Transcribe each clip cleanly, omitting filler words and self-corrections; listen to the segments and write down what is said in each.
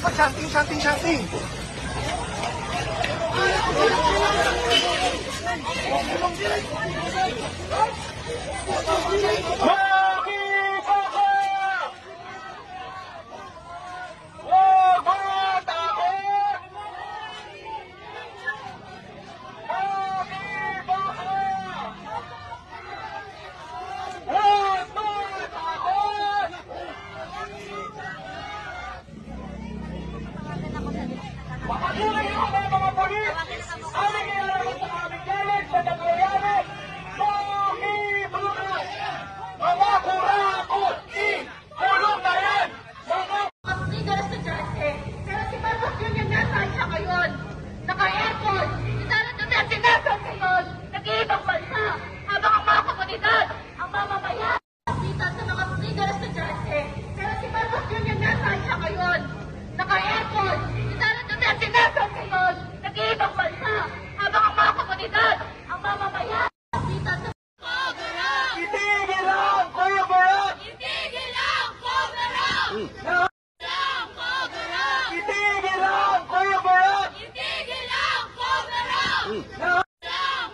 Shanting. Patuloy ang mga polis, aming ilalabas sa aming galit sa Dagoyanes, makibukas! Mga kurakot, kulong na yan! Ang leader estudyante, pero si Marcos Jr. nasaan siya ngayon? Naka-airport! Si Sara Duterte nasaan ngayon? Nag-iibang bansa! Habang ang mga komunidad, ang mamamayan, kapitan sa mga leader estudyante, pero si Marcos Jr. nasaan siya ngayon? Naka-airport! Si Sara Duterte nasaan ngayon? Nag-iibang bansa! Habang ang mga komunidad, ang mamamayan, kapitan sa Itigil ang Cover-Up! Itigil ang Cover-Up! Itigil ang Cover-Up! Itigil ang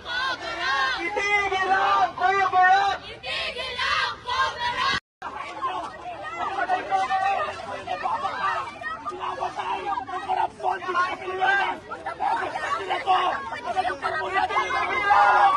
Cover-Up! Itigil ang Cover-Up! Itigil ang Cover-Up! Pinabatay ang korupsyon sa Pilipinas! Pinabatay ang korupsyon sa Pilipinas!